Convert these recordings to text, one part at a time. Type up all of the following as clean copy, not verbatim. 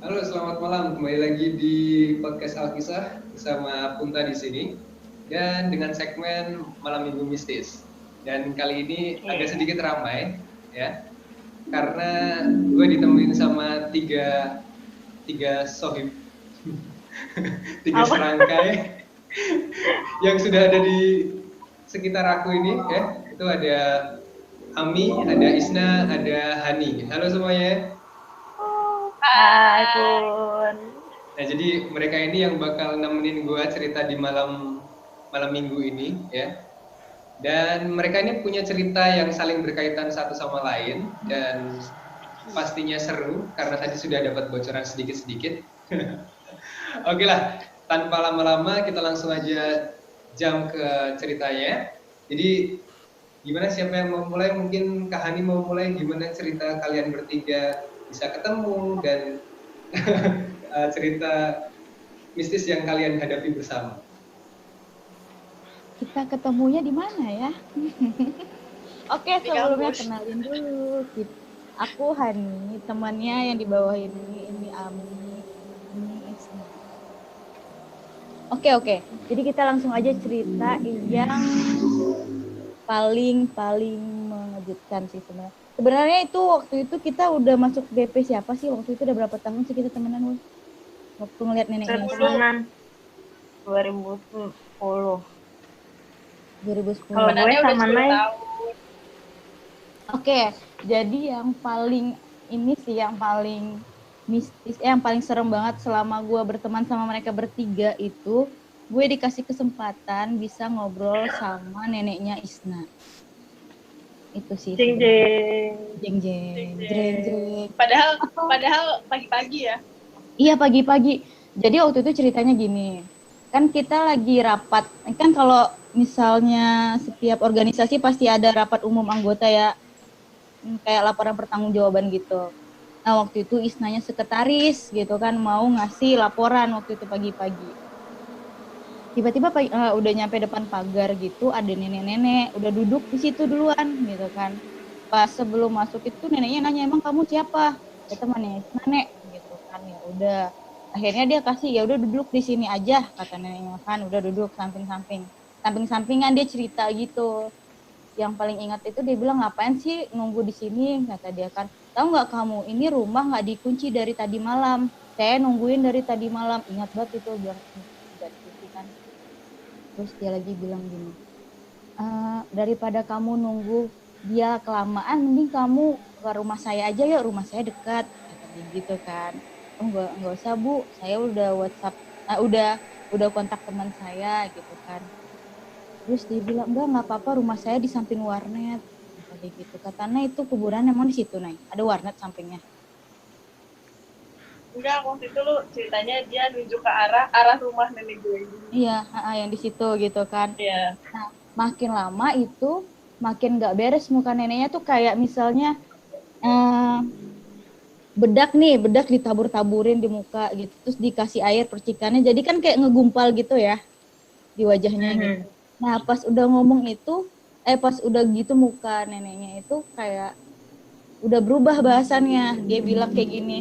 Halo, selamat malam. Kembali lagi di podcast Alkisah bersama Punta di sini dan dengan segmen Malam Minggu Mistis. Dan kali ini agak sedikit ramai, ya, karena gue ditemuin sama tiga sohib, tiga serangkai yang sudah ada di sekitar aku ini, ya. Itu ada Ami, ada Isna, ada Hani. Halo semuanya. Hai Pun. Nah, jadi mereka ini yang bakal nemenin gue cerita di malam minggu ini, ya. Dan mereka ini punya cerita yang saling berkaitan satu sama lain dan pastinya seru karena tadi sudah dapat bocoran sedikit-sedikit. Oke lah, tanpa lama-lama kita langsung aja jam ke ceritanya. Jadi gimana, siapa yang mau mulai? Mungkin Kak Hani mau mulai, gimana cerita kalian bertiga bisa ketemu dan cerita mistis yang kalian hadapi bersama. Kita ketemunya di mana ya? Oke, sebelumnya kenalin dulu. Aku Hani, temannya yang di bawah ini Ami, ini Isna. Oke. Jadi kita langsung aja cerita yang paling mengejutkan sih sebenarnya. Sebenarnya itu waktu itu kita udah masuk BP siapa sih? Waktu itu udah berapa tahun sih kita temenan, Wul? Waktu ngeliat neneknya. Temenan 2010. 2010. Kalau gue sama Nay. Oke, jadi yang paling ini sih yang paling mistis, yang paling serem banget selama gue berteman sama mereka bertiga itu, gue dikasih kesempatan bisa ngobrol sama neneknya Isna. Itu sih. Jeng. Padahal pagi-pagi ya. Iya, pagi-pagi. Jadi waktu itu ceritanya gini. Kan kita lagi rapat. Kan kalau misalnya setiap organisasi pasti ada rapat umum anggota ya. Kayak laporan pertanggungjawaban gitu. Nah, waktu itu Isnanya sekretaris gitu kan, mau ngasih laporan waktu itu pagi-pagi. Tiba-tiba udah nyampe depan pagar gitu, ada nenek-nenek udah duduk di situ duluan gitu kan. Pas sebelum masuk itu neneknya nanya, "Emang kamu siapa?" Ya, temannya nenek gitu kan. Ya udah, akhirnya dia kasih, "Ya udah duduk di sini aja," kata neneknya kan. Udah duduk samping-sampingan, dia cerita gitu. Yang paling ingat itu dia bilang, "Ngapain sih nunggu di sini?" kata dia kan. "Tahu nggak kamu, ini rumah nggak dikunci dari tadi malam. Saya nungguin dari tadi malam." Ingat banget itu bilang kan. Terus dia lagi bilang gini, "Daripada kamu nunggu dia kelamaan, mending kamu ke rumah saya aja ya, rumah saya dekat," kata dia gitu kan. "Oh, enggak usah Bu, saya udah WhatsApp, udah kontak teman saya," gitu kan. Terus dia bilang, enggak apa-apa, rumah saya di samping warnet, kata dia gitu. Katanya itu kuburan emang di situ, Nay, ada warnet sampingnya. Enggak, waktu itu lu ceritanya dia nunjuk ke arah rumah nenek gue ini. Iya, yang di situ gitu kan. Iya. Nah, makin lama itu makin nggak beres muka neneknya tuh, kayak misalnya bedak ditabur-taburin di muka gitu, terus dikasih air percikannya, jadi kan kayak ngegumpal gitu ya di wajahnya gitu. Nah, pas udah ngomong itu, pas udah gitu muka neneknya itu kayak udah berubah bahasannya. Dia bilang kayak gini,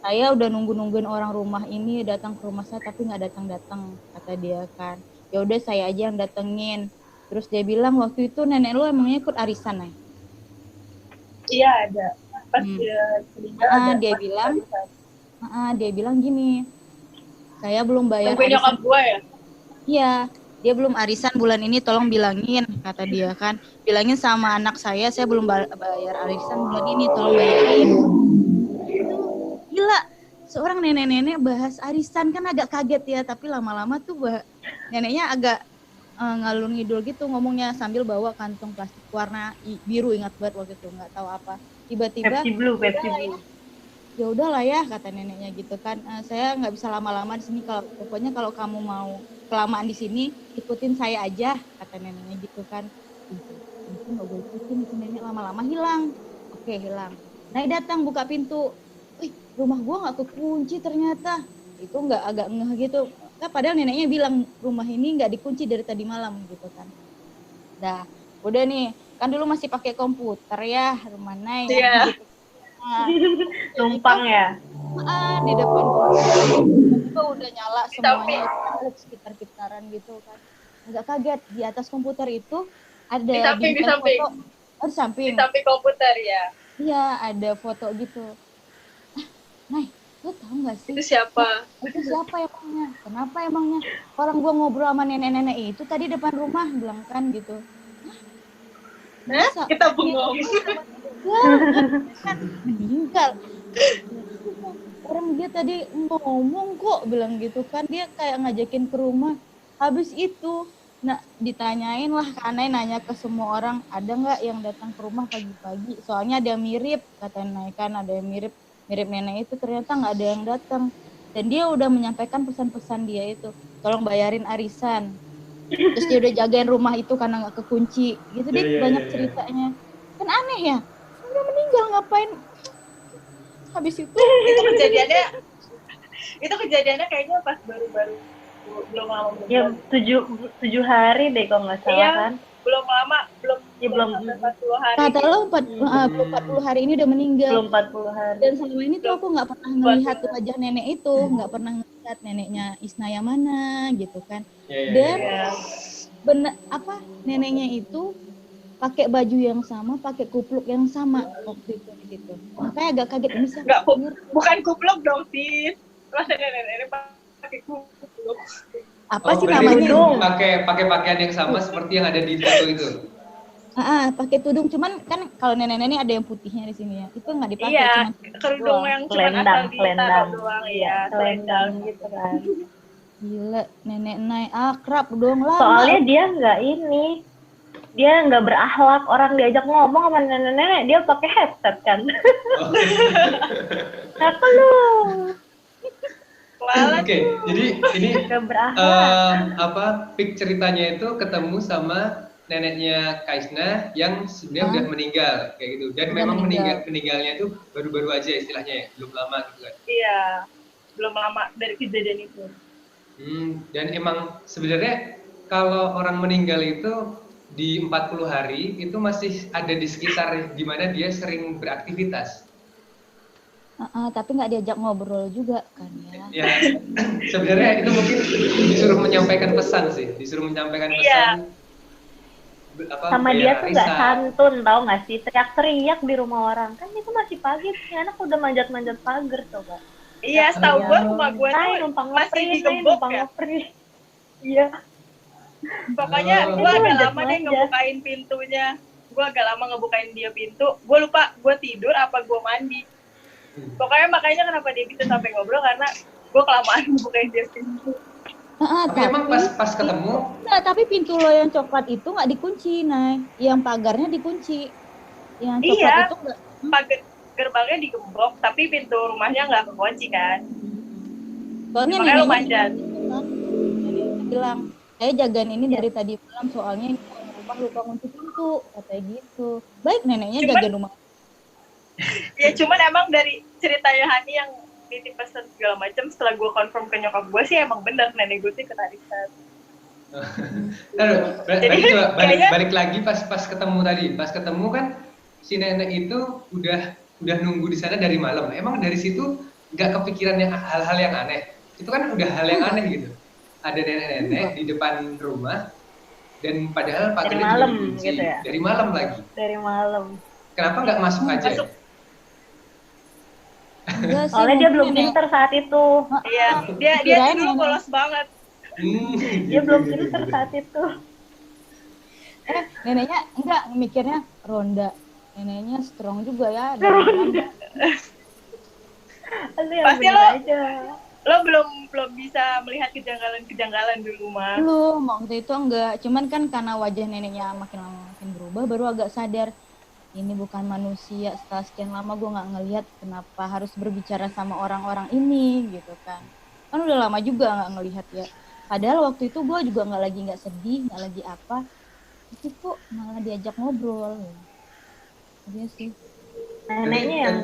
"Saya udah nungguin orang rumah ini datang ke rumah saya tapi nggak datang," kata dia kan. "Ya udah saya aja yang datengin." Terus dia bilang, "Waktu itu nenek lu emangnya ikut arisan, Nay?" Iya, ada. Pas dia cerita dia bilang gini, "Saya belum bayar arisan." Nyokap gue ya? Iya, dia belum arisan bulan ini, tolong bilangin, kata dia kan. "Bilangin sama anak saya belum bayar arisan bulan ini, tolong bayarin." Gila, seorang nenek-nenek bahas arisan, kan agak kaget ya, tapi lama-lama tuh neneknya agak ngalur ngidul gitu ngomongnya sambil bawa kantong plastik warna biru, ingat banget waktu itu, nggak tahu apa. Tiba-tiba Pepsi Blue. ya udahlah ya kata neneknya gitu kan. Saya nggak bisa lama-lama di sini, kalau pokoknya kalau kamu mau kelamaan di sini ikutin saya aja kata neneknya gitu kan. Itu nggak boleh ikutin, itu nenek lama-lama hilang. Oke, hilang. Naik datang buka pintu, rumah gua nggak kekunci ternyata. Itu nggak agak ngeh gitu. Nah, padahal neneknya bilang rumah ini nggak dikunci dari tadi malam gitu kan. Dah, udah nih, kan dulu masih pakai komputer ya rumah Nay. Iya. Gitu. Nah, Numpang ya. di depan komputer itu udah nyala semuanya, sekitar-sekitaran gitu kan. Agak kaget, di atas komputer itu ada Di samping. foto. Oh, di samping. Di samping komputer ya. Iya, ada foto gitu. Nay, lo tau gak sih? Itu siapa? Itu siapa emangnya? Kenapa emangnya? Orang gua ngobrol sama nenek-nenek itu tadi depan rumah, bilang kan gitu. Masa? Kita bengong. Kan meninggal. Orang dia tadi ngomong kok, bilang gitu kan. Dia kayak ngajakin ke rumah. Habis itu, ditanyain lah, Kanai nanya ke semua orang, ada nggak yang datang ke rumah pagi-pagi? Soalnya ada yang mirip, kata Nay kan, ada yang mirip nenek itu. Ternyata nggak ada yang datang. Dan dia udah menyampaikan pesan-pesan dia itu, tolong bayarin arisan. Terus dia udah jagain rumah itu karena nggak kekunci. Gitu deh, banyak ceritanya. Kan aneh ya, udah meninggal ngapain? Habis itu kejadiannya kayaknya pas baru-baru belum lama Ya 7 hari deh kalau nggak salah kan. belum lama belum 40 hari. Kata lo 40 hari ini udah meninggal. Belum 40 hari. Dan selama ini tuh aku nggak pernah melihat wajah nenek itu, nggak pernah ngelihat neneknya Isna yang mana gitu kan. Dan bener neneknya itu pakai baju yang sama, pakai kupluk yang sama waktu itu gitu. Makanya agak kaget ini sih. Bukan kupluk dong, Sis. Masa nenek pakai kupluk. Apa sih namanya? Pakai pakaian yang sama seperti yang ada di foto itu. Pakai tudung, cuman kan kalau nenek-nenek ada yang putihnya di sini ya. Itu nggak dipakai. Iya, cuman kerudung yang cuma asal ditaruh doang. Iya, selendang gitu kan. Gila, nenek Nay akrab dong lah. Soalnya dia nggak berakhlak, orang diajak ngomong sama nenek-nenek dia pakai headset kan. Apa lu? Oke, jadi ini berakhlak. peak ceritanya itu ketemu sama neneknya Kaisna yang sebenarnya udah meninggal kayak gitu. Dan memang meninggalnya itu baru-baru aja istilahnya ya, belum lama gitu kan. Iya, belum lama dari kejadian itu. Dan emang sebenarnya kalau orang meninggal itu di 40 hari itu masih ada di sekitar di mana dia sering beraktivitas. Tapi nggak diajak ngobrol juga kan ya. Ya, sebenarnya itu mungkin disuruh menyampaikan pesan sih, pesan. Sama dia tuh nggak santun, tau nggak sih, teriak-teriak di rumah orang. Kan itu masih pagi, sih anak udah manjat-manjat pagar coba. Iya, setahu gue rumah gue tuh masih digembok ya. Iya. Pokoknya gue agak lama deh ngebukain pintunya. Gue agak lama ngebukain dia pintu. Gue lupa gue tidur apa gue mandi. Pokoknya makanya kenapa dia bisa sampai ngobrol, karena gue kelamaan ngebukain dia pintu. Tapi emang pas ketemu? Nah, tapi pintu lo yang coklat itu nggak dikunci, Nay. Yang pagarnya dikunci. Yang coklat itu nggak. Pagar gerbangnya digembok, tapi pintu rumahnya nggak kekunci kan. Soalnya makanya lo manjat. Bilang, saya jagain ini dari tadi malam, soalnya ini rumah lupa kunci pintu, katanya gitu. Baik, neneknya jagain rumah. Ya cuman emang dari ceritanya Hani yang nitip pesan segala macam, setelah gue confirm ke nyokap gue sih emang bener nenek gue sih ketarisan. Jadi coba balik lagi pas ketemu tadi. Pas ketemu kan si nenek itu udah nunggu di sana dari malam. Emang dari situ nggak kepikiran hal-hal yang aneh? Itu kan udah hal yang aneh gitu. Ada nenek-nenek di depan rumah dan padahal pagarnya juga dikunci. Gitu ya? Dari malam lagi. Dari malam. Kenapa nggak masuk aja? Soalnya dia belum pinter saat itu. Iya, dia dulu polos banget. Dia belum pinter saat itu. Neneknya enggak mikirnya ronda. Neneknya strong juga ya. Pasti lo Lo belum bisa melihat kejanggalan dulu mah. Belum, waktu itu enggak. Cuman kan karena wajah neneknya makin lama makin berubah, baru agak sadar ini bukan manusia. Setelah sekian lama gue nggak ngelihat kenapa harus berbicara sama orang-orang ini gitu kan. Kan udah lama juga nggak ngelihat ya. Padahal waktu itu gue juga nggak sedih, nggak lagi apa. Itu kok malah diajak ngobrol. Iya sih. Neneknya yang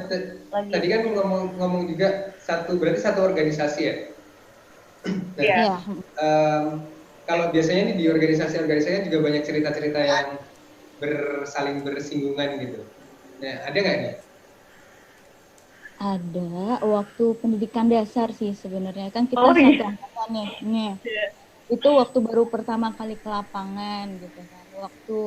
tadi kan ngomong juga berarti satu organisasi ya. Nah, Iya. kalau biasanya nih di organisasi juga banyak cerita-cerita yang saling bersinggungan gitu. Nah, ada nggak nih? Ada waktu pendidikan dasar sih sebenarnya kan kita Oh, iya. satu angkatan nih. Itu waktu baru pertama kali ke lapangan gitu kan. Waktu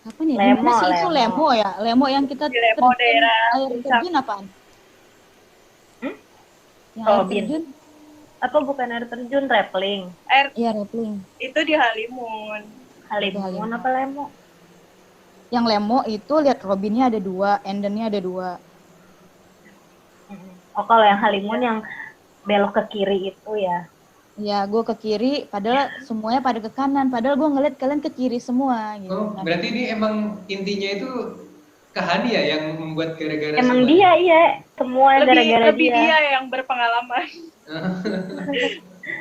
apa nih? Lemo, Sih itu Lemo ya. Lemo yang kita Lemo daerah air terjun apaan? Yang Oh, air terjun? Apa bukan air terjun, rappelling? Iya, rappelling. Itu di Halimun. Halimun apa Lemo? Yang Lemo itu lihat Robinnya ada 2, Endennya ada 2. Oh, kalau yang Halimun yang belok ke kiri itu ya? Ya, gue ke kiri, padahal semuanya pada ke kanan. Padahal gue ngeliat kalian ke kiri semua. Gitu. Oh, berarti ini emang intinya itu Kahani ya yang membuat gara-gara Emang semua? dia, iya. Semua gara-gara Lebih dia yang berpengalaman.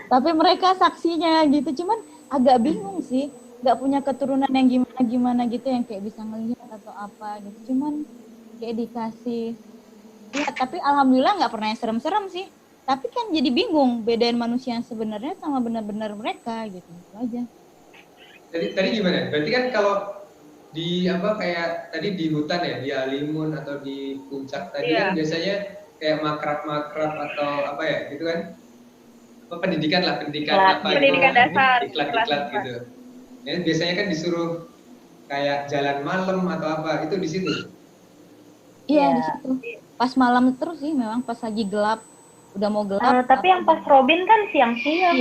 Tapi mereka saksinya gitu. Cuman agak bingung sih. Gak punya keturunan yang gimana-gimana gitu. Yang kayak bisa ngelihat atau apa gitu. Cuman kayak dikasih. Ya, tapi alhamdulillah gak pernah yang serem-serem sih. Tapi kan jadi bingung bedain manusia yang sebenarnya sama benar-benar mereka gitu. Itu aja. Tadi gimana? Berarti kan kalau di kayak tadi di hutan ya, di Halimun atau di puncak tadi kan biasanya kayak makrab atau apa ya gitu kan? Pendidikan apa pendidikan dasar, diklat gitu. Ya, biasanya kan disuruh kayak jalan malam atau apa, itu di situ. Iya, di situ. Pas malam terus sih memang pas lagi gelap, udah mau gelap. Tapi yang pas Robin kan siang-siang.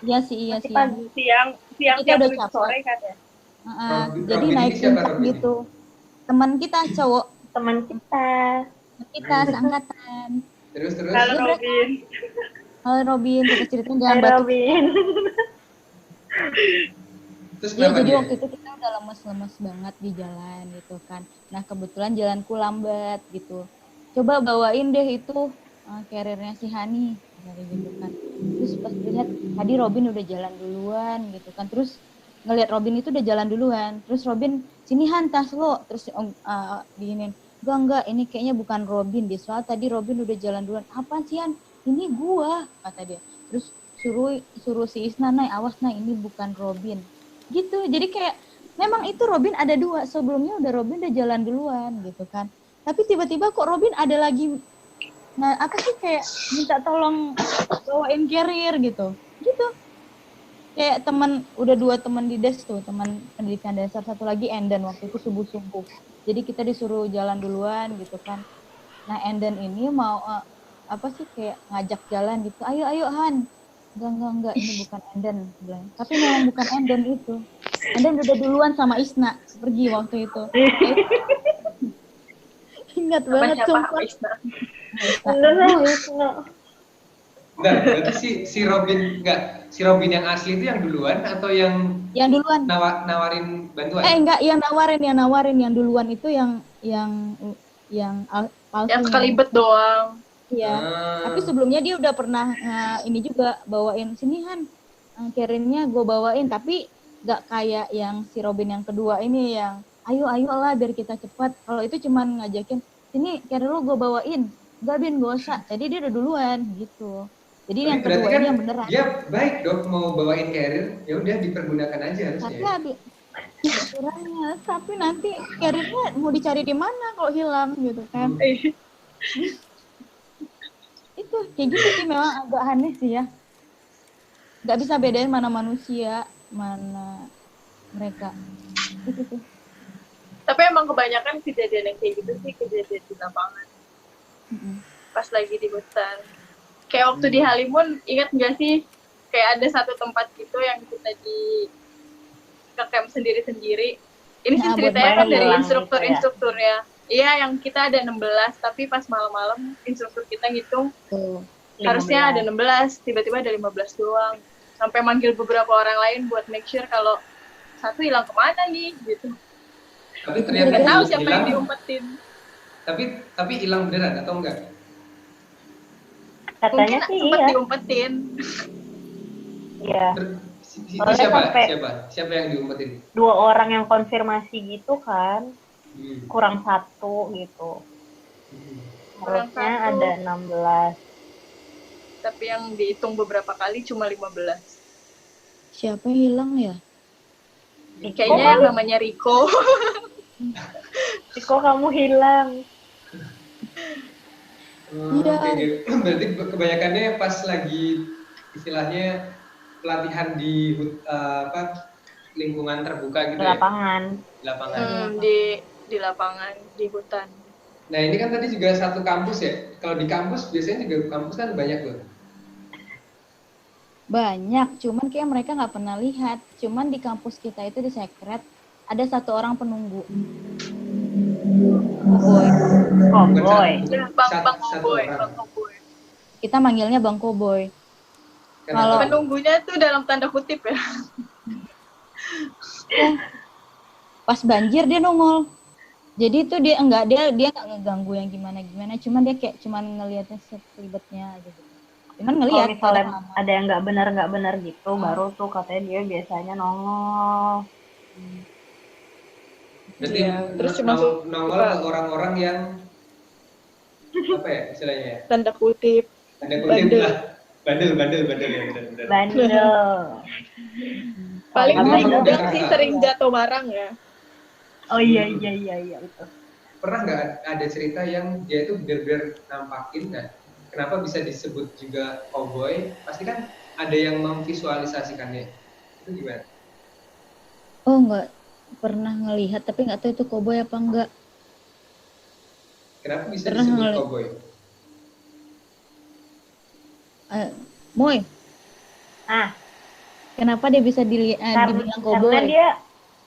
Iya sih, iya sih. Siang kita udah capek. Sore kan ya. Jadi naik puncak gitu. Teman kita cowok. Teman kita seangkatan. Terus. Halo Robin. Halo Robin, kita ceritain jangan batuk. Robin. Terus ya, jadi waktu itu kita udah lemes-lemes banget di jalan gitu kan. Nah kebetulan jalanku lambat gitu. Coba bawain deh itu carrier-nya si Hani gitu kan. Terus pas lihat tadi Robin udah jalan duluan gitu kan. Terus ngelihat Robin itu udah jalan duluan. Terus Robin, sini Han tas lo. Terus diinin, enggak ini kayaknya bukan Robin deh. Soal tadi Robin udah jalan duluan. Apaan sih Han? Ini gua, kata dia. Terus suruh si Isna, Nay awas Nay ini bukan Robin. Gitu. Jadi kayak memang itu Robin ada 2. Sebelumnya udah Robin udah jalan duluan gitu kan. Tapi tiba-tiba kok Robin ada lagi. Nah, apa sih kayak minta tolong bawain carrier gitu. Gitu. Kayak udah 2 teman di des tuh, teman pendidikan dasar, satu lagi Enden waktu itu subuh-subuh. Jadi kita disuruh jalan duluan gitu kan. Nah, Enden ini mau apa sih kayak ngajak jalan gitu. Ayo Han. Enggak, ini bukan Enden bilang. Tapi memang bukan Enden itu. Enden udah duluan sama Isna pergi waktu itu. Ingat banget sumpah. Enggak, berarti si Robin yang asli itu yang duluan atau yang duluan nawarin bantuan? Enggak, yang nawarin yang duluan itu yang palsu. Yang sekelibet doang. Iya. Tapi sebelumnya dia udah pernah ini juga bawain sini Han. Carrier-nya gue bawain tapi enggak kayak yang si Robin yang kedua ini yang ayo lah biar kita cepat. Kalau itu cuman ngajakin sini carrier lo gue bawain. Enggak Bin, gak usah. Jadi dia udah duluan gitu. Jadi yang kedua kan ini yang beneran. Dia baik dong mau bawain carrier, ya udah dipergunakan aja harusnya. Tapi nanti carrier-nya mau dicari di mana kalau hilang gitu kan. Itu kayak gitu sih memang agak aneh sih ya. Gak bisa bedain mana manusia, mana mereka. Itu sih. Tapi emang kebanyakan kejadian yang kayak gitu sih kejadian di lapangan. Pas lagi di hutan. Kayak waktu di Halimun, ingat nggak sih? Kayak ada satu tempat gitu yang kita ke camp sendiri-sendiri. Ini sih ceritanya kan dari instrukturnya. Iya, yang kita ada 16, tapi pas malam-malam instruktur kita ngitung harusnya ada 16, tiba-tiba ada 15 doang. Sampai manggil beberapa orang lain buat make sure kalau satu hilang kemana nih gitu. Tapi ternyata nggak tahu siapa hilang, yang diumpetin. Tapi hilang beneran atau enggak? Katanya Mungkin sih sempat iya. diumpetin. Iya. Itu siapa yang diumpetin? 2 orang yang konfirmasi gitu kan. Kurang 1 gitu. Harusnya ada 16. Tapi yang dihitung beberapa kali cuma 15. Siapa yang hilang ya? Kayaknya yang namanya Riko. Riko, kamu hilang. Iya. Berarti kebanyakannya pas lagi istilahnya pelatihan di lingkungan terbuka gitu Di lapangan. Ya? Lapangan. Di lapangan, di hutan. Nah ini kan tadi juga satu kampus ya. Kalau di kampus biasanya juga kampus kan banyak loh. Banyak, cuman kayak mereka nggak pernah lihat. Cuman di kampus kita itu di Sekret ada 1 orang penunggu. Koboy. Bang Koboy. Kita manggilnya Bang Koboy. Kalau penunggunya tuh dalam tanda kutip ya. Pas banjir dia nongol. Jadi itu dia nggak ngeganggu yang gimana, cuman dia kayak cuman ngelihatnya sekelibetnya aja gitu. Cuman ngelihat kalau misalnya ada yang nggak benar gitu, baru tuh katanya dia biasanya nongol. Berarti terus cuma nongol ke orang-orang yang apa ya istilahnya ya? Tanda kutip lah. Bandel ya benar. Bandel. Paling gudang sih sering jatuh barang ya. Oh iya itu. Pernah nggak ada cerita yang dia itu benar-benar nampakin kan? Kenapa bisa disebut juga cowboy? Pasti kan ada yang memvisualisasikannya. Itu gimana? Oh nggak pernah ngelihat, tapi nggak tahu itu cowboy apa enggak. Kenapa bisa disebut cowboy? Moy. Kenapa dia bisa dibilang cowboy? Karena dia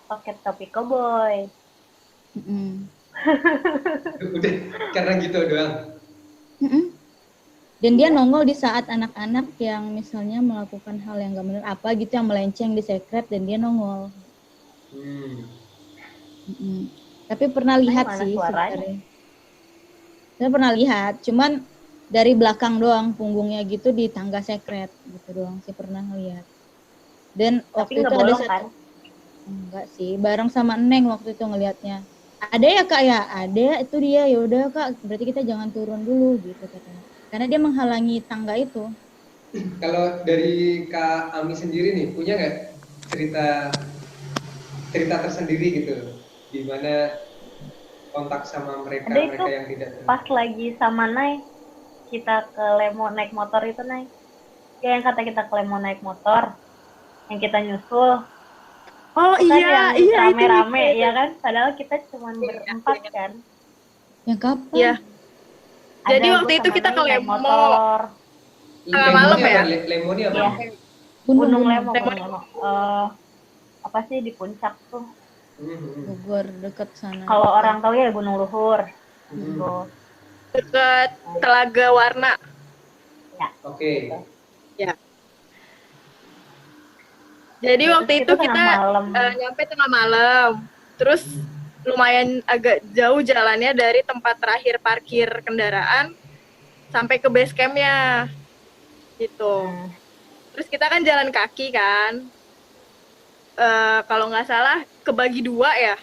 pakai topi cowboy. Udah karena gitu doang. Dan dia nongol di saat anak-anak yang misalnya melakukan hal yang nggak benar apa gitu, yang melenceng di Sekret, dan dia nongol. Tapi pernah lihat sih sebenarnya. Saya pernah lihat, cuman dari belakang doang, punggungnya gitu di tangga Sekret gitu doang sih pernah lihat. Dan waktu itu ada satu, enggak sih, bareng sama Neng waktu itu ngelihatnya. Ada ya Kak ya? Ada, itu dia. Ya udah Kak, berarti kita jangan turun dulu gitu katanya. Karena dia menghalangi tangga itu. Kalau dari Kak Ami sendiri nih, punya nggak cerita tersendiri gitu, di mana kontak sama mereka yang tidak. Pas lagi sama Nay, kita ke Lemo naik motor itu Nay. Ya yang kata kita ke Lemo naik motor, yang kita nyusul. Oh iya, rame-rame ya kan, padahal kita cuma berempat kan. Yang kapan? Iya. Jadi waktu itu kita ke Lemo. Malam ya? Lemo ini apa? Ya. Gunung Lemo. Apa sih di puncak tuh? Bogor, dekat sana. Kalau orang tahu ya Gunung Luhur. Gitu. Dekat Telaga Warna. Ya. Oke. Ya. Jadi waktu itu kita nyampe tengah malam. Terus lumayan agak jauh jalannya dari tempat terakhir parkir kendaraan sampai ke base camp-nya. Gitu. Terus kita kan jalan kaki kan. Kalau nggak salah kebagi 2 ya.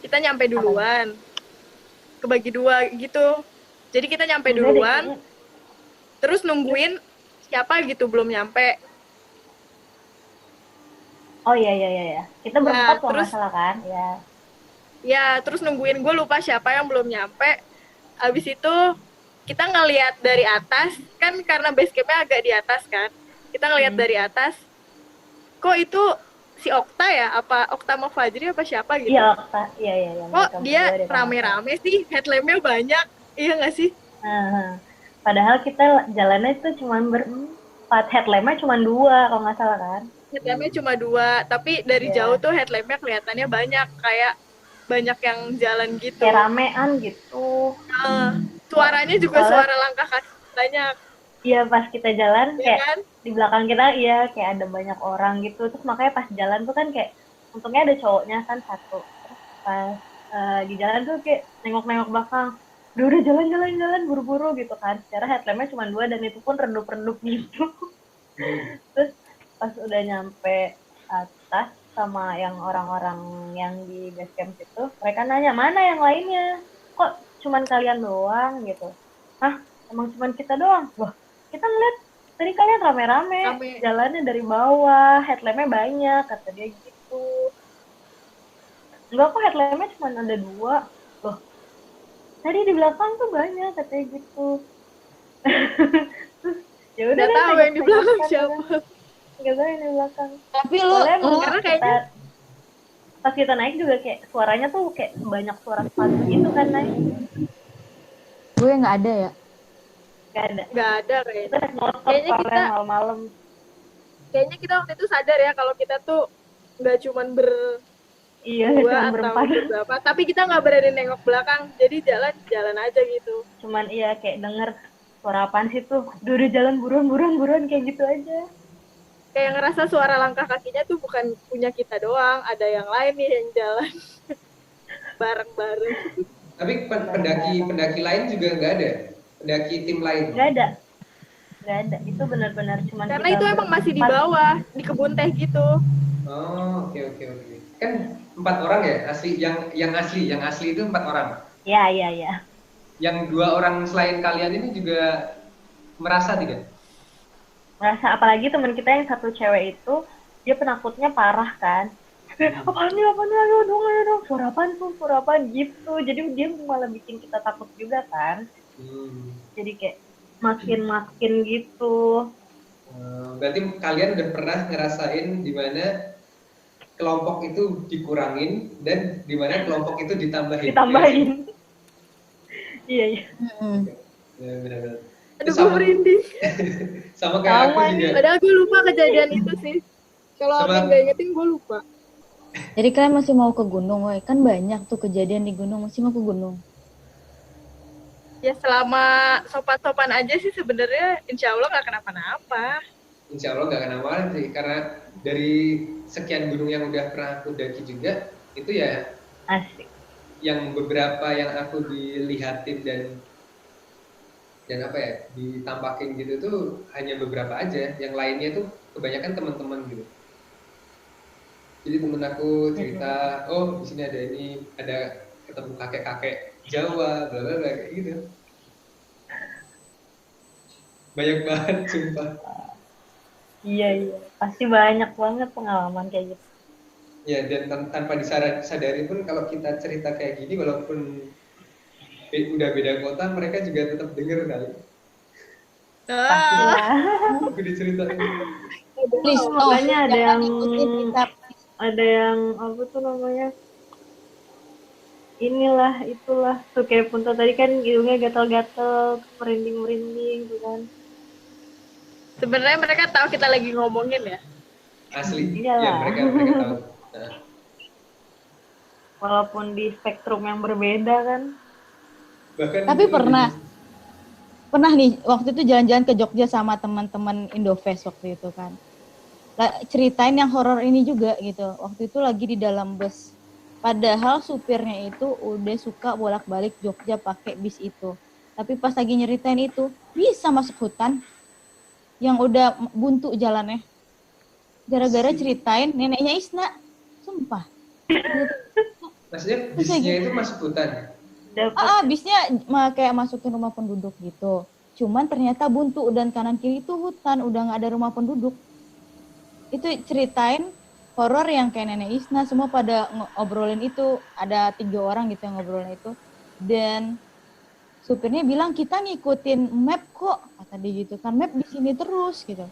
Kita nyampe duluan. Kebagi 2 gitu. Jadi kita nyampe duluan. Terus nungguin siapa gitu belum nyampe. Oh iya. Kita berempat kalau nggak salah kan? Ya. Ya, terus nungguin, gue lupa siapa yang belum nyampe. Abis itu kita ngelihat dari atas, kan karena base camp-nya agak di atas kan. Kita ngelihat dari atas, kok itu si Okta ya? Apa Okta mau Fajri apa siapa gitu? Iya, Okta. Iya. Kok dia rame-rame sih, headlamp-nya banyak, iya nggak sih? Padahal kita jalannya itu cuma berempat, headlamp-nya cuma 2 kalau nggak salah kan? Headlamp-nya cuma 2, tapi dari jauh tuh headlamp-nya kelihatannya banyak, kayak banyak yang jalan gitu. Kayak ramean gitu. Suaranya juga suara langkah kaki banyak. Iya, pas kita jalan Ya kayak kan? di belakang kita kayak ada banyak orang gitu. Terus makanya pas jalan tuh kan kayak untungnya ada cowoknya kan satu. Terus pas di jalan tuh kayak nengok-nengok belakang. Udah jalan buru-buru gitu kan. Secara headlampnya cuma 2 dan itu pun redup-redup gitu. Terus pas udah nyampe atas sama yang orang-orang yang di base camp itu, mereka nanya, mana yang lainnya? Kok cuman kalian doang gitu? Hah? Emang cuman kita doang? Wah, kita ngeliat tadi kalian rame-rame jalannya dari bawah, headlampnya banyak, kata dia gitu. Enggak kok, headlampnya cuma ada 2. Loh, tadi di belakang tuh banyak, katanya gitu. Terus ya udah Nggak tahu yang di belakang siapa. Nggak tahu yang di belakang. Tapi lo karena kayaknya pas kita naik juga kayak suaranya tuh kayak banyak suara sepatu gitu kan naik. Gue nggak ada ya. Nggak ada kayaknya kita malam-malam. Kayaknya kita waktu itu sadar ya kalau kita tuh nggak cuman berdua atau berberapa, tapi kita nggak berani nengok belakang, jadi jalan aja gitu. Cuman kayak denger suara apaan sih tuh, udah jalan buruan kayak gitu aja. Kayak ngerasa suara langkah kakinya tuh bukan punya kita doang, ada yang lain nih yang jalan bareng-bareng. Tapi pendaki lain juga nggak ada? Pendaki tim lain? Nggak ada. Itu benar-benar cuman karena itu emang masih di bawah, di kebun teh gitu. Oh, oke. Kan 4 orang ya? Yang asli itu 4 orang? Iya. Yang 2 orang selain kalian ini juga merasa tidak? Merasa, apalagi teman kita yang satu cewek itu, dia penakutnya parah kan. Apaan nih, ayo dong, suara apaan gitu. Jadi dia malah bikin kita takut juga kan. Jadi kayak makin gitu. Berarti kalian udah pernah ngerasain di mana kelompok itu dikurangin dan di mana kelompok itu ditambahin. Iya. Ya, benar-benar. Aduh, gue merinding. Sama kayak aku juga. Padahal gue lupa kejadian itu sih. Kalau aku nggak ingetin, gue lupa. Jadi kalian masih mau ke gunung, woy? Kan banyak tuh kejadian di gunung, masih mau ke gunung. Ya selama sopan-sopan aja sih sebenarnya, insya Allah nggak kenapa-napa. Insya Allah nggak kenapa-napa sih, karena dari sekian gunung yang udah pernah aku daki juga, itu ya asik. Yang beberapa yang aku dilihatin dan apa ya, ditampakin gitu tuh hanya beberapa aja, yang lainnya tuh kebanyakan teman-teman gitu. Jadi temen aku cerita, oh di sini ada ketemu kakek-kakek Jawa, bla bla bla kayak gitu. Banyak banget, sumpah. Iya, pasti banyak banget pengalaman kayak gitu. Ya, dan tanpa disadari pun kalau kita cerita kayak gini, walaupun udah beda kota, mereka juga tetap denger kali. Aku diceritain. Please, makanya ada yang apa tuh namanya? Itulah tuh kayak Punta tadi kan hidungnya gatal-gatal, merinding tuh kan. Sebenarnya mereka tahu kita lagi ngomongin ya. Asli. Iyalah. Ya mereka tahu. Nah. Walaupun di spektrum yang berbeda kan. Bahkan tapi pernah nih waktu itu jalan-jalan ke Jogja sama teman-teman Indofest waktu itu kan. Ceritain yang horor ini juga gitu. Waktu itu lagi di dalam bus. Padahal supirnya itu udah suka bolak-balik Jogja pakai bis itu. Tapi pas lagi nyeritain itu, bisa masuk hutan yang udah buntu jalannya. Gara-gara ceritain neneknya Isna. Sumpah. Maksudnya bisnya itu masuk hutan? Bisnya kayak masukin rumah penduduk gitu. Cuman ternyata buntu dan kanan kiri itu hutan, udah nggak ada rumah penduduk. Itu ceritain horor yang kayak nenek Isna, semua pada ngobrolin itu. Ada 3 orang gitu yang ngobrolin itu. Dan supirnya bilang kita ngikutin map kok, kata dia gitu kan, map di sini terus gitu.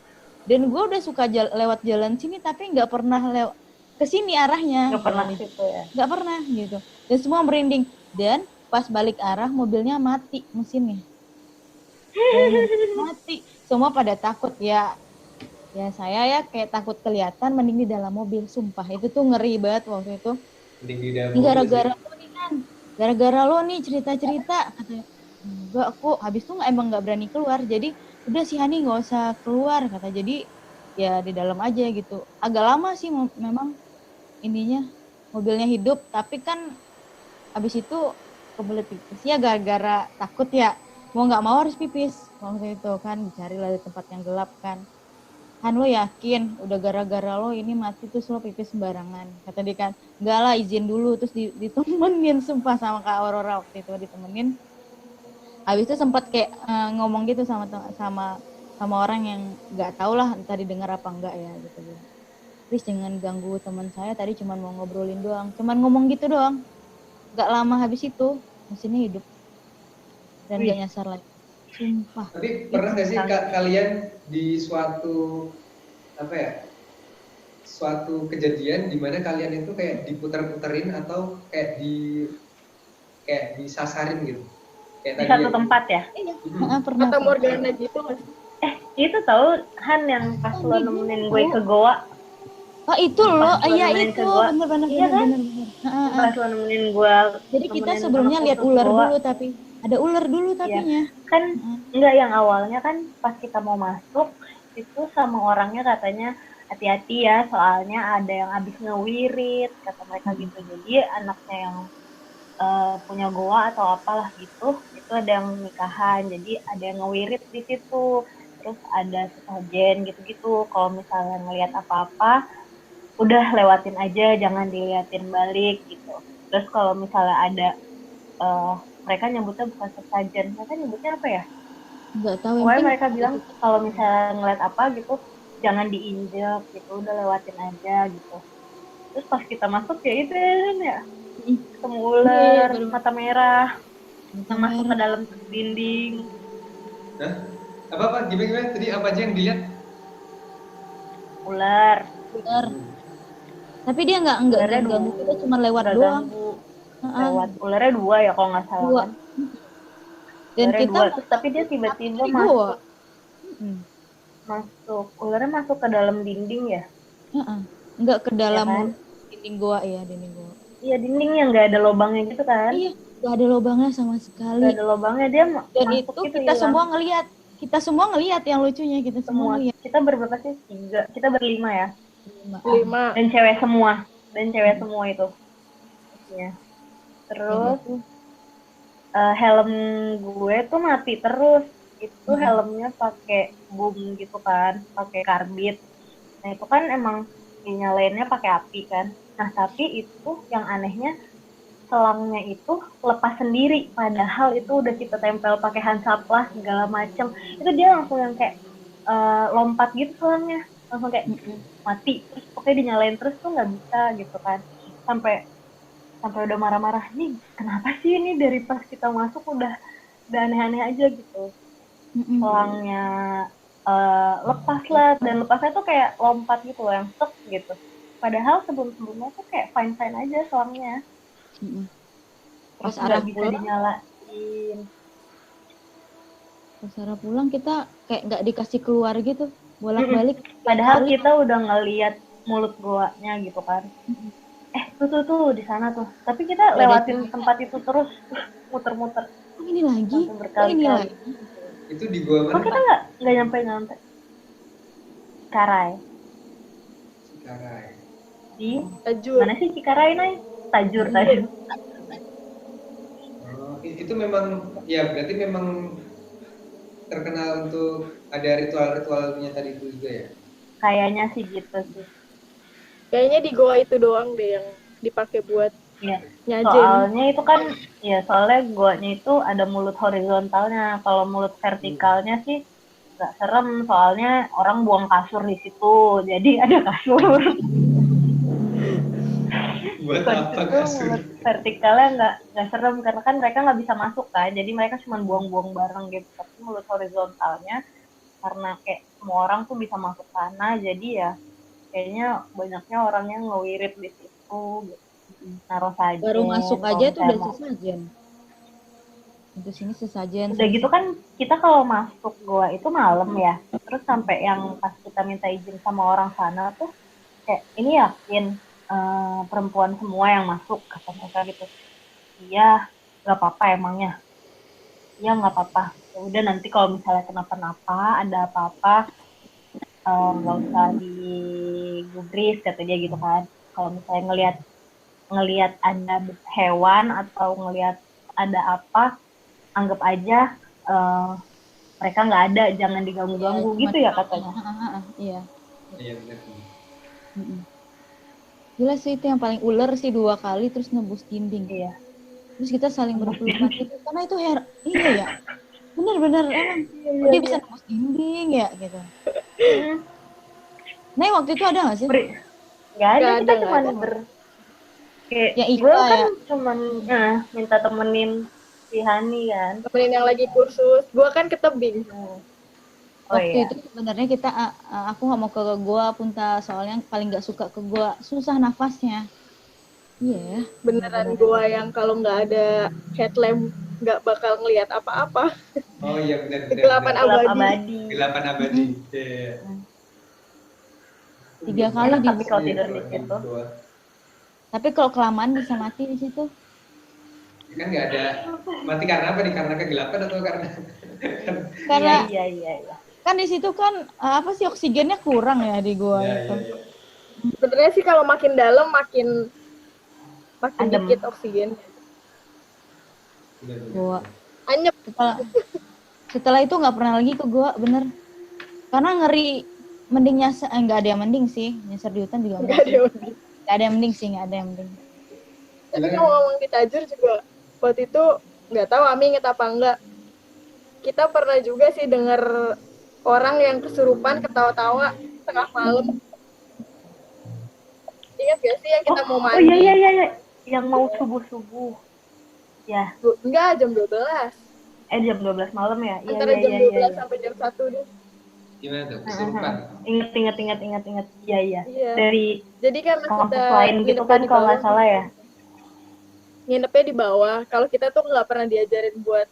Dan gue udah suka lewat jalan sini tapi nggak pernah lewat ke sini arahnya. Nggak pernah situ ya. Nggak pernah gitu. Dan semua merinding. Dan pas balik arah mobilnya mati mesinnya. Mati. Semua pada takut ya. Ya saya ya kayak takut kelihatan, mending di dalam mobil. Sumpah itu tuh ngeri banget waktu itu. Ini gara-gara lo nih kan, gara-gara lo nih cerita-cerita, katanya. Enggak, aku habis itu emang nggak berani keluar, jadi udah si Hani nggak usah keluar, kata. Jadi ya di dalam aja gitu. Agak lama sih memang ininya, mobilnya hidup, tapi kan habis itu kebelet pipis ya gara-gara takut ya, mau nggak mau harus pipis waktu itu kan, dicarilah di tempat yang gelap kan. Han, lo yakin udah gara-gara lo ini mati terus lo pipis sembarangan, kata dia kan. Enggak lah, izin dulu. Terus ditemenin sumpah sama Kak Aurora waktu itu, ditemenin. Habis itu sempat kayak ngomong gitu sama orang yang nggak tahu lah entah didengar apa enggak ya gitu. Please jangan ganggu teman saya, tadi cuma mau ngobrolin doang, cuman ngomong gitu doang. Gak lama habis itu mesinnya hidup dan gak nyasar lagi. Sumpah. Tapi pernah nggak sih kalian di suatu suatu kejadian di mana kalian itu kayak diputer-puterin atau kayak disasarin gitu? Kayak di satu tempat ya? Pernah. Atau Morgana gitu mas? Itu tahu Han yang pas lo nemenin gue ke Goa. Oh itu lo, iya itu bener-bener. Iya kan? Pas lo nemenin gue. Jadi kita sebelumnya lihat ular dulu, tapi ada ular dulu tapinya. Kan enggak, yang awalnya kan pas kita mau masuk itu sama orangnya katanya hati-hati ya, soalnya ada yang habis ngewirit kata mereka gitu. Jadi anaknya yang punya goa atau apalah gitu, itu ada yang nikahan, jadi ada yang ngewirit di situ. Terus ada sesajen gitu-gitu, kalau misalnya ngelihat apa-apa udah lewatin aja, jangan diliatin balik gitu. Terus kalau misalnya ada mereka nyebutnya bukan sesajen, mereka nyebutnya apa ya? Nggak tahu. Pokoknya mereka bilang kalau misalnya ngeliat apa gitu jangan diinjek gitu, udah lewatin aja gitu. Terus pas kita masuk ya itu ya ketemu ular mata merah yang masuk ke dalam dinding. Apa gimana tadi, apa aja yang dilihat? Ular. Tapi dia nggak ganggu kita, cuma lewat doang. Lewat ularnya 2 ya kalau nggak salah kan. Dan ularnya kita 2, terus tapi dia tiba-tiba masuk ularnya masuk ke dalam dinding ya. Nggak ke dalam ya kan? Dinding goa ya, dinding goa. Iya, dinding yang nggak ada lubangnya gitu kan. Iya, nggak ada lubangnya sama sekali. Nggak ada lubangnya, dia dan itu kita semua ngelihat. Kita semua ngelihat, yang lucunya kita semua ngelihat. Kita berberapa sih? 3. Kita berlima ya. 5. Dan cewek semua itu. Ya. Terus helm gue tuh mati terus. Itu helmnya pakai boom gitu kan, pakai karbit. Nah itu kan emang dinyalainnya pakai api kan. Nah tapi itu yang anehnya selangnya itu lepas sendiri, padahal itu udah kita tempel pakai hansaplas segala macem. Itu dia langsung yang kayak lompat gitu selangnya, langsung kayak mati. Terus pokoknya dinyalain terus tuh nggak bisa gitu kan. Sampai udah marah-marah, nih kenapa sih ini dari pas kita masuk udah aneh-aneh aja gitu. Selangnya lepas lah, dan lepasnya tuh kayak lompat gitu loh, yang stuck gitu. Padahal sebelum-sebelumnya tuh kayak fine-fine aja selangnya. Pas arah bisa dinyalain. Pas arah pulang kita kayak nggak dikasih keluar gitu, bolak-balik. Padahal kita udah ngeliat mulut goanya gitu kan. Tuh di sana tuh. Tapi kita lewatin tempat itu terus muter-muter. Ini lagi. Itu di gua mana? Kok kita nggak nyampe. Cikaray. Di Tajur. mana sih Cikaray, Nay? Tajur. Itu memang ya, berarti memang terkenal untuk ada ritual-ritualnya tadi itu juga ya? Kayaknya sih gitu sih. Kayaknya di goa itu doang deh yang dipakai buat nyajen. Soalnya itu kan, soalnya goanya itu ada mulut horizontalnya. Kalau mulut vertikalnya sih nggak serem, soalnya orang buang kasur di situ, jadi ada kasur. Buat apa kasur? Mulut vertikalnya nggak serem karena kan mereka nggak bisa masuk kan, jadi mereka cuma buang-buang barang gitu. Tapi mulut horizontalnya karena kayak semua orang tuh bisa masuk sana, jadi ya kayaknya banyaknya orangnya ngewirit di situ gitu. Naruh sajen. Baru masuk aja tuh udah sesajen. Itu sini sesajen. Udah gitu kan kita kalau masuk goa itu malam ya. Terus sampai yang pas kita minta izin sama orang sana tuh kayak ini yakin perempuan semua yang masuk, kata mereka gitu. Iya, nggak apa-apa emangnya. Iya nggak apa-apa. Ya udah nanti kalau misalnya kenapa-napa, ada apa-apa, nggak usah digubris kata dia gitu kan. Kalau misalnya ngelihat ada hewan atau ngelihat ada apa, anggap aja mereka nggak ada, jangan diganggu-ganggu gitu ya katanya. Iya. Iya benar. Gila sih itu yang paling ular sih 2 kali terus nembus dinding. Iya. Terus kita saling berpelukan gitu karena itu iya ya. Bener-bener emang dia bisa nembus dinding ya gitu. Nah waktu itu ada nggak sih? Nggak ada, kita cuma kayak ya, gue kan ya. Cuman minta temenin si Hani kan. Temenin yang lagi kursus. Gue kan ke tebing. Waktu itu sebenarnya kita aku nggak mau ke gua Punta soalnya paling nggak suka ke gua, susah nafasnya. Iya. Beneran gua yang kalau nggak ada headlamp nggak bakal ngelihat apa-apa. Oh iya benar. Kegelapan abadi. Kegelapan abadi. Iya. 3 kali tapi kalau tidur di situ. Tapi kalau kelamaan bisa mati di situ. Kan nggak ada mati karena apa nih? Karena kegelapan atau karena? Iya. Kan di situ kan apa sih oksigennya kurang ya di gua itu. Iya. Sebenarnya sih kalau makin dalam makin dikit oksigen. Gua anyep. Setelah itu nggak pernah lagi ke gua bener. Karena ngeri mending nyasar, nggak ada yang mending sih nyasar di hutan juga nggak ada yang mending sih, nggak ada yang mending. Tapi kalau ngomong di Tajur juga waktu itu nggak tahu Ami inget apa enggak, kita pernah juga sih denger orang yang kesurupan ketawa-tawa tengah malam. Ingat gak sih yang kita mau mandi? Oh iya, yang mau subuh-subuh. Ya. Enggak, jam 12. Jam 12 malam ya? Antara jam 12 sampai jam 1 deh. Gimana tuh? Kesurupan? Ingat. Iya. Jadi karena kita lain gitu kan kalau nggak salah ya. Nginepnya di bawah. Kalau kita tuh nggak pernah diajarin buat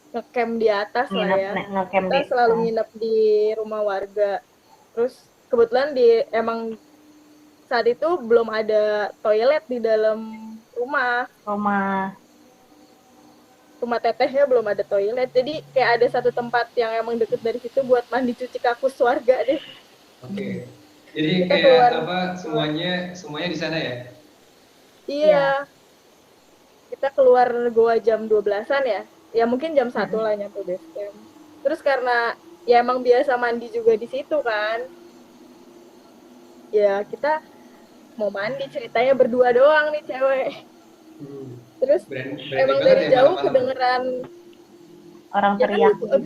ngecamp di atas lah ya. Kita selalu nginep di rumah warga. Terus kebetulan emang saat itu belum ada toilet di dalam rumah tetehnya belum ada toilet, jadi kayak ada satu tempat yang emang deket dari situ buat mandi cuci kakus warga deh. Oke. Jadi kita kayak keluar, semuanya di sana ya? Iya. Kita keluar goa jam 12-an ya. Ya mungkin jam 1 lah nyampe base camp. Terus karena ya emang biasa mandi juga di situ kan. Ya kita mau mandi, ceritanya berdua doang nih cewek. Terus emang dari jauh kedengeran orang teriak kan,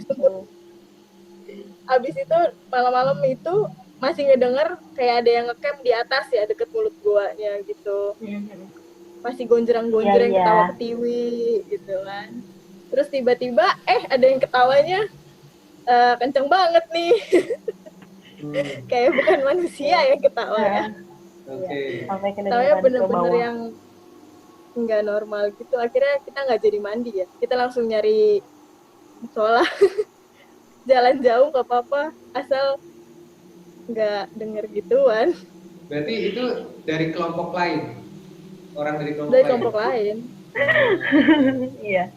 abis itu malam-malam itu masih ngedenger kayak ada yang ngecamp di atas ya deket mulut guanya gitu. Masih gonjreng-gonjreng ketawa ketiwi gitu kan. Terus tiba-tiba ada yang ketawanya kenceng banget nih. Kayak bukan manusia ya ketawa ya. Ketawanya bener-bener yang nggak normal gitu. Akhirnya kita nggak jadi mandi ya, kita langsung nyari musola. Jalan jauh nggak apa-apa asal nggak denger gituan. Berarti itu dari kelompok lain, orang dari kelompok lain. Iya.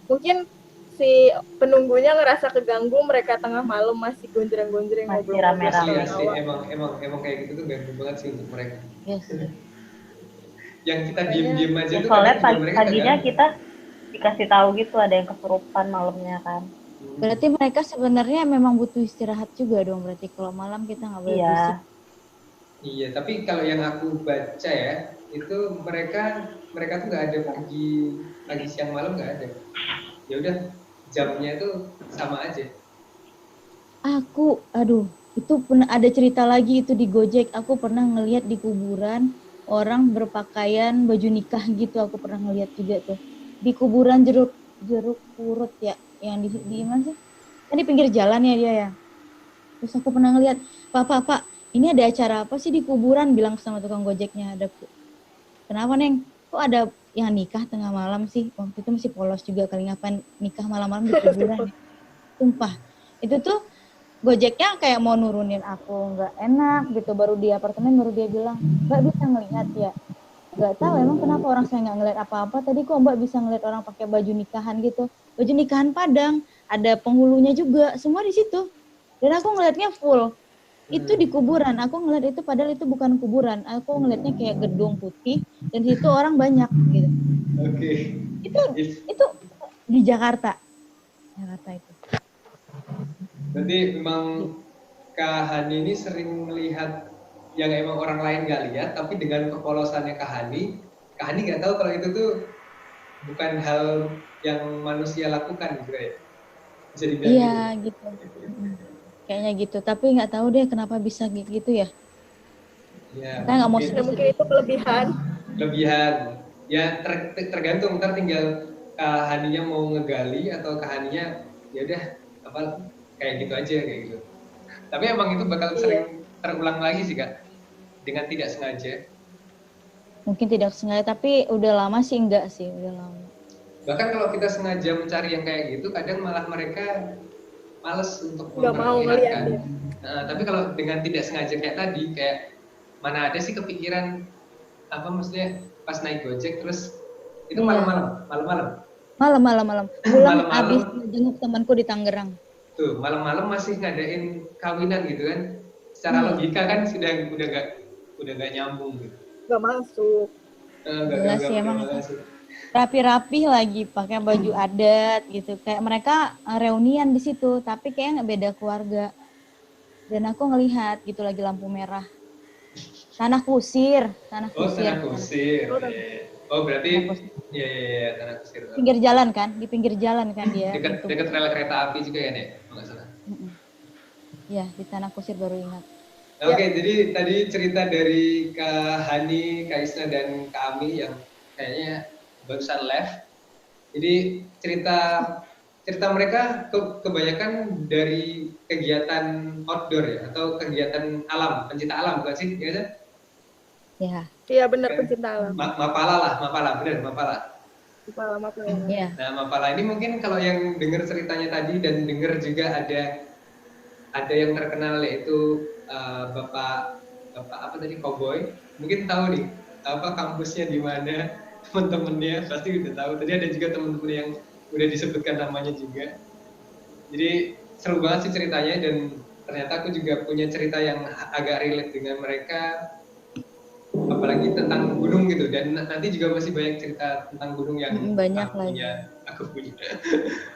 Mungkin si penunggunya ngerasa keganggu, mereka tengah malam masih gonjreng-gonjreng ngobrol rame-rame. Emang kayak gitu tuh ganggu banget sih untuk mereka. Yes. Yang kita diem aja tuh soalnya paginya kita dikasih tahu gitu ada yang kesurupan malamnya kan. Berarti mereka sebenarnya memang butuh istirahat juga dong, berarti kalau malam kita nggak boleh pusing. Iya, tapi kalau yang aku baca ya itu mereka tuh nggak ada pagi siang malam nggak ada. Ya udah jamnya tuh sama aja. Itu pernah ada cerita lagi itu di Gojek, aku pernah ngelihat di kuburan orang berpakaian baju nikah gitu, aku pernah ngeliat juga tuh di kuburan jeruk purut ya, yang di mana sih? Kan di pinggir jalan ya dia ya. Terus aku pernah ngeliat, Pak, ini ada acara apa sih di kuburan? Bilang sama tukang gojeknya, kenapa Neng? Kok ada yang nikah tengah malam sih? Waktu itu masih polos juga kali, ngapain nikah malam-malam di kuburan? Sumpah, itu tuh Gojeknya kayak mau nurunin aku, nggak enak gitu. Baru di apartemen baru dia bilang, Mbak bisa ngelihat ya. Nggak tahu emang kenapa orang saya nggak ngeliat apa-apa. Tadi kok Mbak bisa ngeliat orang pakai baju nikahan gitu. Baju nikahan Padang, ada penghulunya juga, semua di situ. Dan aku ngeliatnya full. Itu di kuburan, aku ngeliat itu padahal itu bukan kuburan. Aku ngeliatnya kayak gedung putih dan situ orang banyak gitu. Oke. Itu di Jakarta. Jakarta itu. Berarti memang Kak Hani ini sering melihat yang emang orang lain nggak lihat, tapi dengan kepolosannya Kak Hani nggak tahu kalau itu tuh bukan hal yang manusia lakukan gitu ya. Bisa dibilang iya gitu. Kayaknya gitu, tapi nggak tahu deh kenapa bisa gitu ya. Ya, Saya nggak mau mungkin itu kelebihan. Ya tergantung, ntar tinggal Kak Haninya mau ngegali atau Kak Haninya ya udah apa kayak gitu aja kayak gitu. Tapi emang itu bakal sering terulang lagi sih Kak, dengan tidak sengaja. Mungkin tidak sengaja, tapi udah lama sih enggak sih, udah lama. Bahkan kalau kita sengaja mencari yang kayak gitu, kadang malah mereka males untuk nggak mau ngeliat ya. Nah, tapi kalau dengan tidak sengaja kayak tadi, kayak mana ada sih kepikiran apa maksudnya pas naik Gojek terus itu malam-malam. Malam. Pulang abis jenguk temanku di Tangerang. Tuh, malam-malam masih ngadain kawinan gitu kan. Secara logika kan udah nggak nyambung gitu. Nggak masuk. Jelas sih emang rapi-rapi lagi pakai baju adat gitu. Kayak mereka reunian di situ, tapi kayak nggak beda keluarga. Dan aku ngelihat gitu lagi lampu merah. Tanah kusir. Tanah kusir. Oh berarti ya tanah kusir. Pinggir jalan kan? Di pinggir jalan kan dia. Dekat rel kereta api juga kan ya? Nggak salah. Iya, di Tanah Kusir baru ingat. Oke, jadi tadi cerita dari Kak Hani, Kak Isna, dan Kak Ami yang kayaknya barusan left. Jadi cerita mereka kebanyakan dari kegiatan outdoor ya, atau kegiatan alam, pencinta alam bukan sih? Ya kan? Iya benar, pencinta alam. Mapala, benar Mapala. Iya. Nah, Mapala ini mungkin kalau yang dengar ceritanya tadi dan dengar juga ada yang terkenal yaitu Bapak apa tadi Cowboy, mungkin tahu nih apa kampusnya di mana, teman-temannya pasti udah tahu. Tadi ada juga teman-teman yang udah disebutkan namanya juga. Jadi seru banget sih ceritanya, dan ternyata aku juga punya cerita yang agak relate dengan mereka, apalagi tentang gunung gitu. Dan nanti juga masih banyak cerita tentang gunung yang banyak lagi. Aku punya.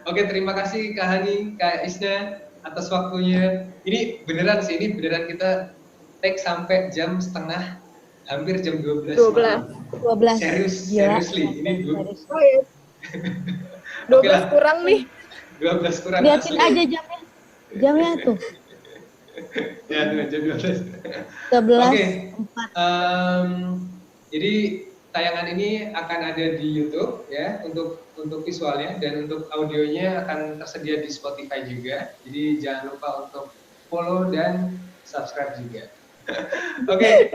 Oke, terima kasih Kak Hani, Kak Isna atas waktunya. Ini beneran kita take sampai jam setengah, hampir jam 12 malam. 12. Seriously, ini 12. 12 kurang nih. 12 kurang. Lihatin aja jamnya. Jamnya tuh. Ya, tuh jam 12. 11. Oke. Jadi tayangan ini akan ada di YouTube ya untuk visualnya, dan untuk audionya akan tersedia di Spotify juga. Jadi jangan lupa untuk follow dan subscribe juga. Oke,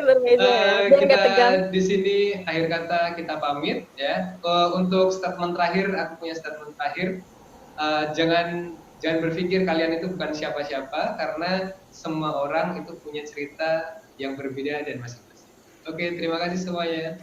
kita di sini akhir kata kita pamit ya. Untuk statement terakhir, aku punya statement terakhir. Jangan berpikir kalian itu bukan siapa-siapa, karena semua orang itu punya cerita yang berbeda dan masing-masing. Oke, terima kasih semuanya.